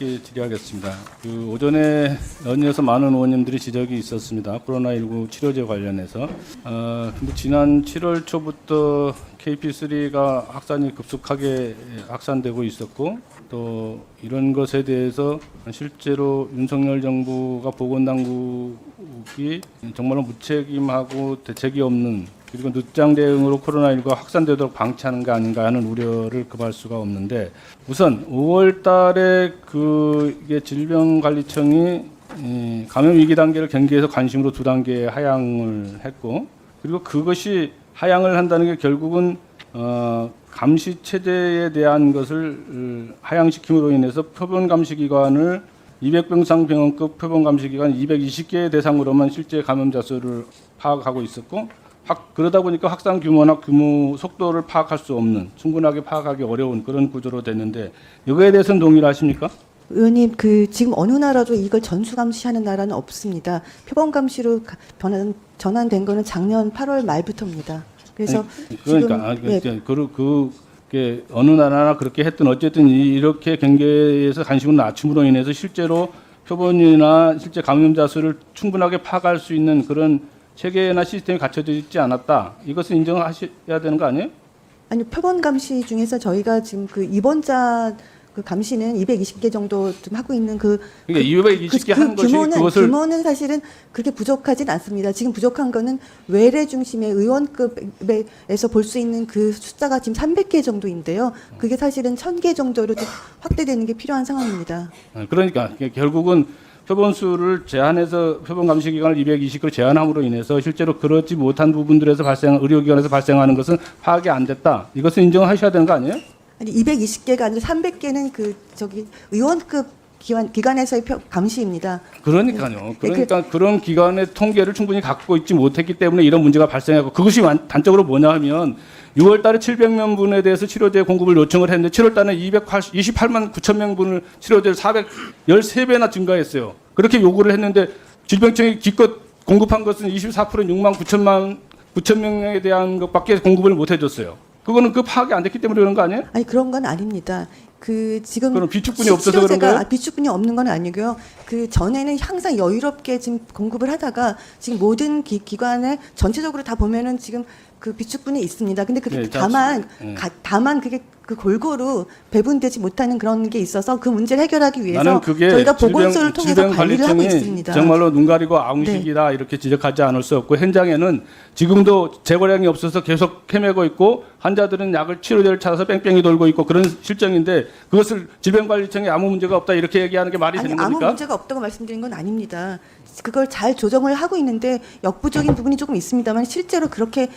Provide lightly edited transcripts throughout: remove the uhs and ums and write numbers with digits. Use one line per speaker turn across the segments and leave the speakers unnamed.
의원님께 질의하겠습니다. 오전에 연이어서 많은 의원님들이 지적이 있었습니다. 코로나19 치료제 관련해서. 근데 지난 7월 초부터 KP3가 확산이 급속하게 확산되고 있었고, 또 이런 것에 대해서 실제로 윤석열 정부가 보건당국이 정말로 무책임하고 대책이 없는, 그리고 늦장 대응으로 코로나19가 확산되도록 방치하는 게 아닌가 하는 우려를 금할 수가 없는데, 우선 5월 달에 이게 질병관리청이 감염 위기 단계를 경계해서 관심으로 2단계 하향을 했고, 그리고 그것이 하향을 한다는 게 결국은 감시 체제에 대한 것을 하향시킴으로 인해서 표본 감시 기관을 200병 이상 병원급 표본 감시 기관 220개 대상으로만 실제 감염자 수를 파악하고 있었고, 그러다 보니까 확산 규모나 속도를 파악할 수 없는, 충분하게 파악하기 어려운 그런 구조로 됐는데, 이거에 대해서는 동의를 하십니까?
의원님, 지금 어느 나라도 이걸 전수 감시하는 나라는 없습니다. 표본 감시로 전환된 거는 작년 8월 말부터입니다. 그래서
그러니까
지금,
그게 어느 나라나 그렇게 했든 어쨌든 이렇게 경계에서 관심을 낮춤으로 인해서 실제로 표본이나 실제 감염자 수를 충분하게 파악할 수 있는 그런 체계나 시스템이 갖춰져 있지 않았다. 이것은 인정하셔야 되는 거 아니에요?
아니, 표본 감시 중에서 저희가 지금 입원자 감시는 220개 정도 좀 하고 있는
그러니까 220개 하는 것이
규모는 사실은 그렇게 부족하진 않습니다. 지금 부족한 거는 외래 중심의 의원급에서 볼 수 있는 그 숫자가 지금 300개 정도인데요. 그게 사실은 1000개 정도로 좀 확대되는 게 필요한 상황입니다.
그러니까 결국은 표본 수를 제한해서 표본 감시 기간을 220으로 제한함으로 인해서 실제로 그렇지 못한 부분들에서 의료기관에서 발생하는 것은 파악이 안 됐다. 이것은 인정하셔야 되는 거 아니에요?
아니, 220개가 아니라 300개는 의원급 기관에서의 감시입니다.
그러니까요. 그러니까 그런 기관의 통계를 충분히 갖고 있지 못했기 때문에 이런 문제가 발생하고, 그것이 단적으로 뭐냐 하면 6월 달에 700명 분에 대해서 치료제 공급을 요청을 했는데 7월 달에 28만 9천 명 분을 치료제를 413배나 증가했어요. 그렇게 요구를 했는데 질병청이 기껏 공급한 것은 24% 6만 9천 명에 대한 것밖에 공급을 못 해줬어요. 그거는 파악이 안 됐기 때문에 그런 거 아니에요?
아니, 그런 건 아닙니다. 지금
그럼 비축분이 없어서 그런 거예요?
비축분이 없는 건 아니고요. 전에는 항상 여유롭게 지금 공급을 하다가 지금 모든 기관에 전체적으로 다 보면은 지금 비축분이 있습니다. 근데 그게 다만 그게 골고루 배분되지 못하는 그런 게 있어서 그 문제를 해결하기 위해서 저희가 보건소를 통해서 관리를 하고 있습니다.
정말로 눈 가리고 아웅식이다, 네. 이렇게 지적하지 않을 수 없고, 현장에는 지금도 재고량이 없어서 계속 헤매고 있고, 환자들은 치료제를 찾아서 뺑뺑이 돌고 있고 그런 실정인데, 그것을 질병관리청에 아무 문제가 없다 이렇게 얘기하는 게 말이 되는 겁니까?
아무 문제가 없다고 말씀드린 건 아닙니다. 그걸 잘 조정을 하고 있는데 역부족인 부분이 조금 있습니다만, 실제로 그렇게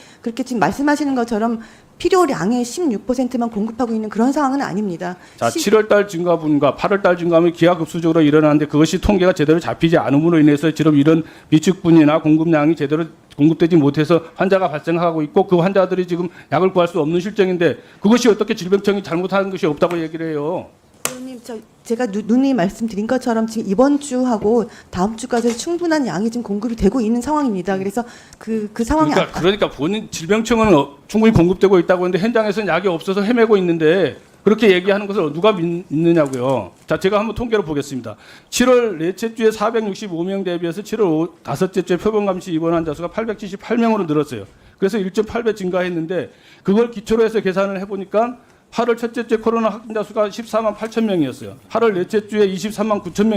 지금 말씀하시는 것처럼 필요량의 16%만 공급하고 있는 그런 상황은 아닙니다.
자, 7월 달 증가분과 8월 달 증가분이 기하급수적으로 일어나는데, 그것이 통계가 제대로 잡히지 않음으로 인해서 지금 이런 비축분이나 공급량이 제대로 공급되지 못해서 환자가 발생하고 있고, 그 환자들이 지금 약을 구할 수 없는 실정인데, 그것이 어떻게 질병청이 잘못한 것이 없다고 얘기를 해요?
의원님, 제가 누누이 말씀드린 것처럼 지금 이번 주하고 다음 주까지 충분한 양이 지금 공급이 되고 있는 상황입니다. 그래서 그 상황이
그러니까 본인 질병청은 충분히 공급되고 있다고 하는데 현장에서는 약이 없어서 헤매고 있는데, 그렇게 얘기하는 것을 누가 믿느냐고요. 자, 제가 한번 통계를 보겠습니다. 7월 넷째 주에 465명 대비해서 7월 다섯째 주에 표본 감시 입원 환자 수가 878명으로 늘었어요. 그래서 1.8배 증가했는데, 그걸 기초로 해서 계산을 해보니까 8월 첫째 주에 코로나 확진자 수가 14만 8천 명이었어요. 8월 넷째 주에 23만 9천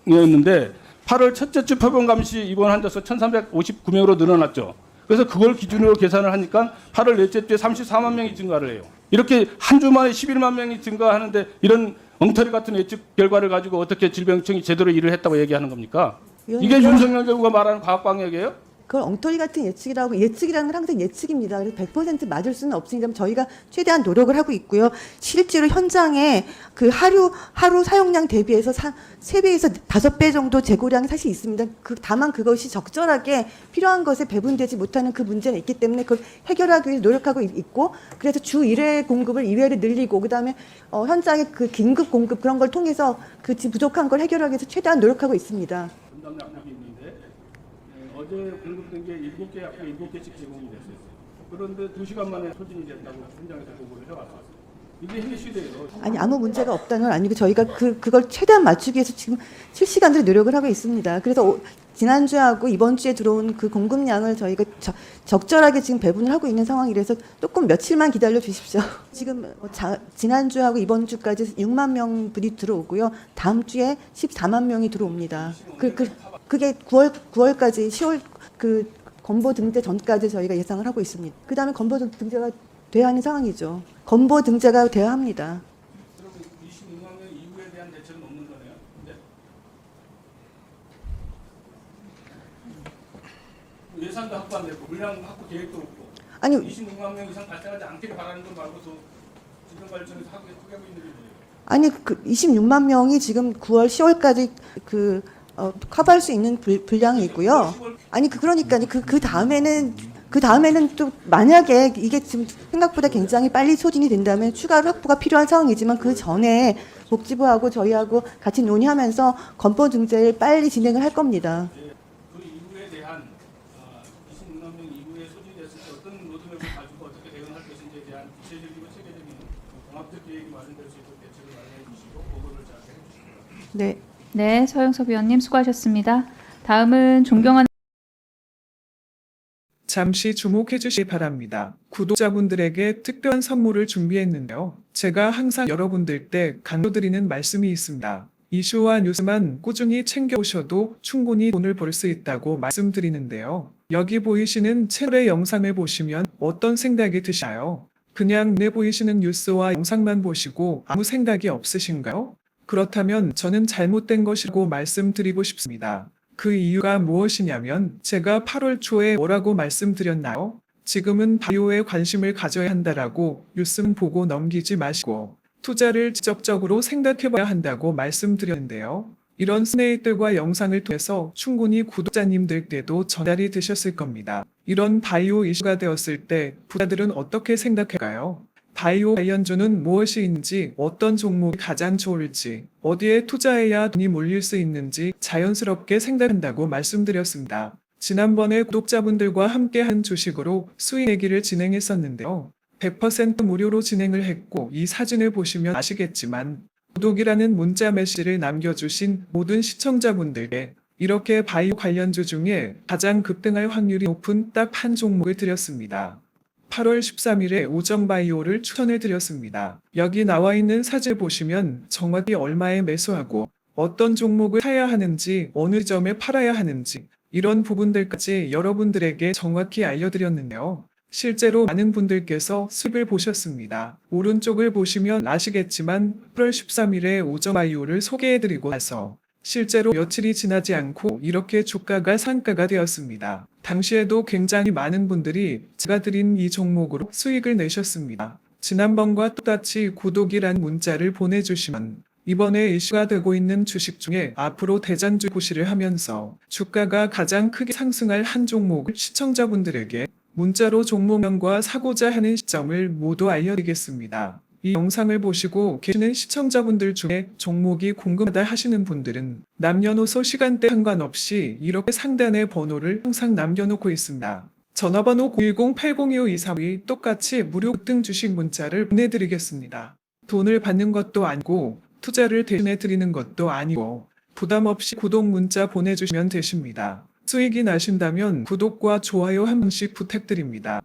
명이었는데 8월 첫째 주 표본 감시 입원 환자 수 1,359명으로 늘어났죠. 그래서 그걸 기준으로 계산을 하니까 8월 넷째 주에 34만 명이 증가를 해요. 이렇게 한 주 만에 11만 명이 증가하는데, 이런 엉터리 같은 예측 결과를 가지고 어떻게 질병청이 제대로 일을 했다고 얘기하는 겁니까? 이게 윤석열 정부가 말하는 과학방역이에요?
그걸 엉터리 같은 예측이라는 건 항상 예측입니다. 그래서 100% 맞을 수는 없으니까 저희가 최대한 노력을 하고 있고요. 실제로 현장에 하루 사용량 대비해서 3배에서 5배 정도 재고량이 사실 있습니다. 다만 그것이 적절하게 필요한 것에 배분되지 못하는 그 문제는 있기 때문에 그걸 해결하기 위해 노력하고 있고, 그래서 주 1회 공급을 2회를 늘리고, 그다음에 현장의 긴급 공급 그런 걸 통해서 지금 부족한 걸 해결하기 위해서 최대한 노력하고 있습니다.
어제 공급된 게 7개 약국 7개씩 제공이 됐어요. 그런데 2시간 만에 소진이 됐다고 현장에서 보고를 해왔어요. 이게 해시돼요.
아니 아무 문제가 없다는 건 아니고 저희가 그걸 최대한 맞추기 위해서 지금 실시간으로 노력을 하고 있습니다. 그래서 지난주하고 이번 주에 들어온 그 공급량을 저희가 적절하게 지금 배분을 하고 있는 상황이라서 조금 며칠만 기다려 주십시오. 지금 지난주하고 이번 주까지 6만 명분이 들어오고요. 다음 주에 14만 명이 들어옵니다. 그게 9월까지 10월 그 건보 등재 전까지 저희가 예상을 하고 있습니다. 그다음에 건보 등재가 돼야 하는 상황이죠. 건보 등재가 돼야 합니다.
그러면 26만 명 이후에 대한 대책은 없는 거네요. 네. 예산도 확보 안 되고 물량 확보 계획도 없고
아니
26만 명 이상 발생하지 않기를 바라는 것 말고도 지정관리청에서 하고 있는 게 뭐예요?
아니 그 26만 명이 지금 9월 10월까지 커버할 수 있는 분량이 있고요. 아니 그러니까 그 다음에는 또 만약에 이게 지금 생각보다 굉장히 빨리 소진이 된다면 추가로 확보가 필요한 상황이지만 그 전에 복지부하고 저희하고 같이 논의하면서 건보 등재를 빨리 진행을 할 겁니다.
그 이후에 대한 26만 명 이후에 소진됐을 때 어떤 로드맵을 가지고 어떻게 대응할 것인지에 대한 구체적이고 체계적인 종합적 계획이 마련될 수 있도록 대책을 마련해 주시고 보고를 잘 해주시고요.
네.
네, 서영섭 위원님 수고하셨습니다. 다음은 존경하는
잠시 주목해 주시기 바랍니다. 구독자분들에게 특별한 선물을 준비했는데요. 제가 항상 여러분들께 강조드리는 말씀이 있습니다. 이슈와 뉴스만 꾸준히 챙겨오셔도 충분히 돈을 벌 수 있다고 말씀드리는데요. 여기 보이시는 채널의 영상을 보시면 어떤 생각이 드시나요? 그냥 눈에 보이시는 뉴스와 영상만 보시고 아무 생각이 없으신가요? 그렇다면 저는 잘못된 것이라고 말씀드리고 싶습니다. 그 이유가 무엇이냐면 제가 8월 초에 뭐라고 말씀드렸나요? 지금은 바이오에 관심을 가져야 한다라고 뉴스만 보고 넘기지 마시고 투자를 지적적으로 생각해봐야 한다고 말씀드렸는데요. 이런 스네이들과 영상을 통해서 충분히 구독자님들께도 전달이 되셨을 겁니다. 이런 바이오 이슈가 되었을 때 부자들은 어떻게 생각할까요? 바이오 관련주는 무엇인지, 어떤 종목이 가장 좋을지, 어디에 투자해야 돈이 몰릴 수 있는지 자연스럽게 생각한다고 말씀드렸습니다. 지난번에 구독자분들과 함께한 주식으로 수익 내기를 진행했었는데요. 100% 무료로 진행을 했고 이 사진을 보시면 아시겠지만 구독이라는 문자 메시지를 남겨주신 모든 시청자분들께 이렇게 바이오 관련주 중에 가장 급등할 확률이 높은 딱 한 종목을 드렸습니다. 8월 13일에 오정바이오를 추천해 드렸습니다. 여기 나와 있는 사진을 보시면 정확히 얼마에 매수하고 어떤 종목을 사야 하는지 어느 점에 팔아야 하는지 이런 부분들까지 여러분들에게 정확히 알려드렸는데요. 실제로 많은 분들께서 수익을 보셨습니다. 오른쪽을 보시면 아시겠지만 8월 13일에 오정바이오를 소개해드리고 나서 실제로 며칠이 지나지 않고 이렇게 주가가 상가가 되었습니다. 당시에도 굉장히 많은 분들이 제가 드린 이 종목으로 수익을 내셨습니다. 지난번과 똑같이 구독이란 문자를 보내주시면 이번에 이슈가 되고 있는 주식 중에 앞으로 대장주 고시를 하면서 주가가 가장 크게 상승할 한 종목을 시청자분들에게 문자로 종목명과 사고자 하는 시점을 모두 알려드리겠습니다. 이 영상을 보시고 계시는 시청자분들 중에 종목이 궁금하다 하시는 분들은 남녀노소 시간대 상관없이 이렇게 상단에 번호를 항상 남겨놓고 있습니다. 전화번호 010-802-5232 똑같이 무료 급등 주식 문자를 보내드리겠습니다. 돈을 받는 것도 아니고 투자를 대신해 드리는 것도 아니고 부담 없이 구독 문자 보내주시면 되십니다. 수익이 나신다면 구독과 좋아요 한 번씩 부탁드립니다.